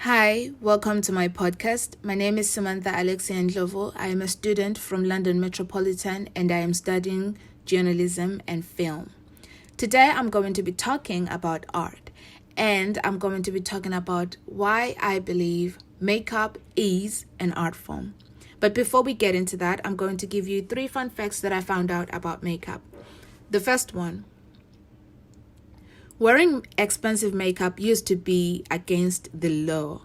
Hi, welcome to my podcast. My name is Samantha Alexia Ndlovu. I am a student from London Metropolitan and I am studying journalism and film. Today I'm going to be talking about art and I'm going to be talking about why I believe makeup is an art form. But before we get into that, I'm going to give you 3 fun facts that I found out about makeup. The first one: wearing expensive makeup used to be against the law.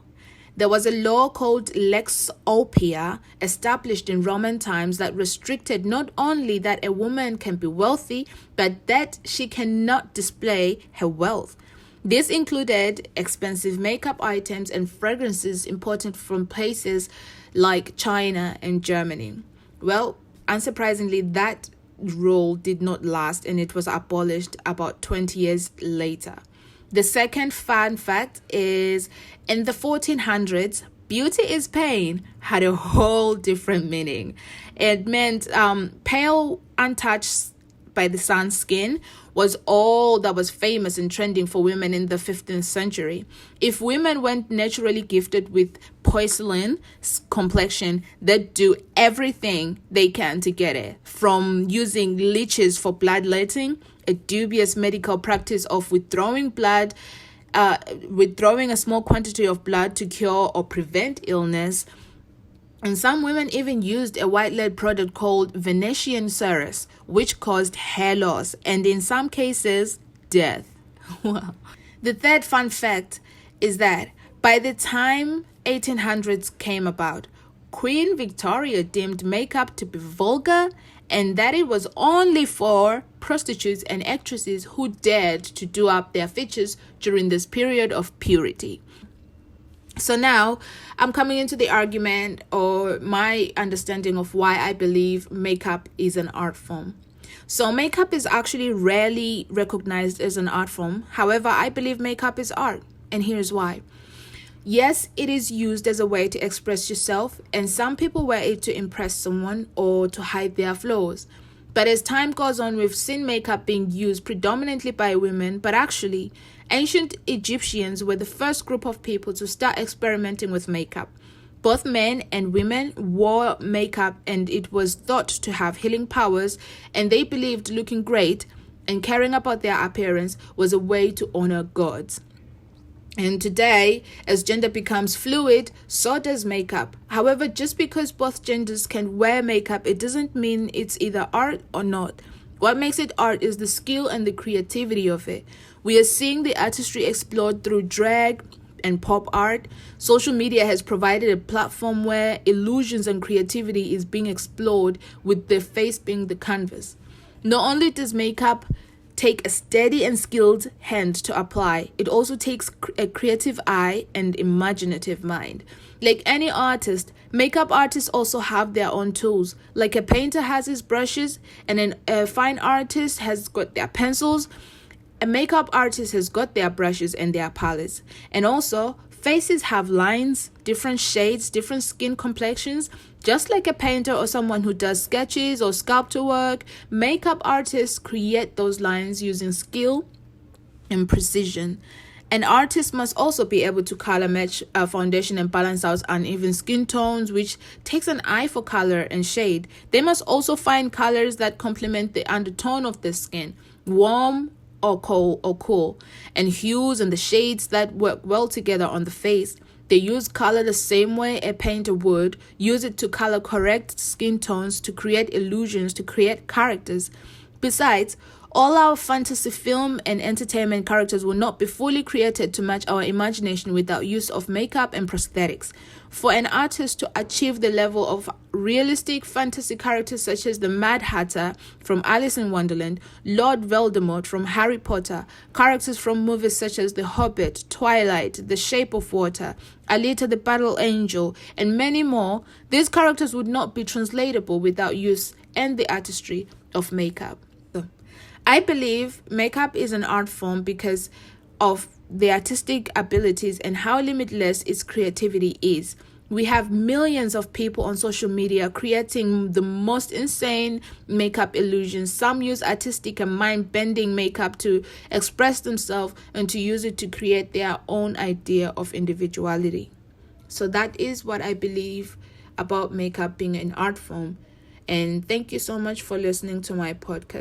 There was a law called Lex Opia established in Roman times that restricted not only that a woman can be wealthy, but that she cannot display her wealth. This included expensive makeup items and fragrances imported from places like China and Germany. Well, unsurprisingly, that rule did not last and it was abolished about 20 years later. The second fun fact is, in the 1400s, beauty is pain had a whole different meaning. It meant pale, untouched by the sun's skin was all that was famous and trending for women in the 15th century. If women weren't naturally gifted with porcelain complexion, they'd do everything they can to get it, from using leeches for bloodletting, a dubious medical practice of withdrawing a small quantity of blood to cure or prevent illness. And some women even used a white lead product called Venetian Ceres, which caused hair loss and in some cases, death. Wow. The third fun fact is that by the time 1800s came about, Queen Victoria deemed makeup to be vulgar and that it was only for prostitutes and actresses who dared to do up their features during this period of purity. So now I'm coming into the argument or my understanding of why I believe makeup is an art form. So makeup is actually rarely recognized as an art form. However, I believe makeup is art, and here's why. Yes, it is used as a way to express yourself, and some people wear it to impress someone or to hide their flaws. But as time goes on, we've seen makeup being used predominantly by women, but actually, ancient Egyptians were the first group of people to start experimenting with makeup. Both men and women wore makeup and it was thought to have healing powers, and they believed looking great and caring about their appearance was a way to honor gods. And today, as gender becomes fluid, so does makeup. However, just because both genders can wear makeup, it doesn't mean it's either art or not. What makes it art is the skill and the creativity of it. We are seeing the artistry explored through drag and pop art. Social media has provided a platform where illusions and creativity is being explored, with the face being the canvas. Not only does makeup take a steady and skilled hand to apply, it also takes a creative eye and imaginative mind. Like any artist, makeup artists also have their own tools. Like a painter has his brushes and a fine artist has got their pencils. A makeup artist has got their brushes and their palettes. And also, faces have lines, different shades, different skin complexions. Just like a painter or someone who does sketches or sculpture work, makeup artists create those lines using skill and precision. An artist must also be able to color match a foundation and balance out uneven skin tones, which takes an eye for color and shade. They must also find colors that complement the undertone of the skin, warm or cool, and hues and the shades that work well together on the face. They use color the same way a painter would use it to color correct skin tones, to create illusions, to create characters. Besides, all our fantasy film and entertainment characters will not be fully created to match our imagination without use of makeup and prosthetics. For an artist to achieve the level of realistic fantasy characters such as the Mad Hatter from Alice in Wonderland, Lord Voldemort from Harry Potter, characters from movies such as The Hobbit, Twilight, The Shape of Water, Alita the Battle Angel, and many more, these characters would not be translatable without use and the artistry of makeup. I believe makeup is an art form because of the artistic abilities and how limitless its creativity is. We have millions of people on social media creating the most insane makeup illusions. Some use artistic and mind-bending makeup to express themselves and to use it to create their own idea of individuality. So that is what I believe about makeup being an art form. And thank you so much for listening to my podcast.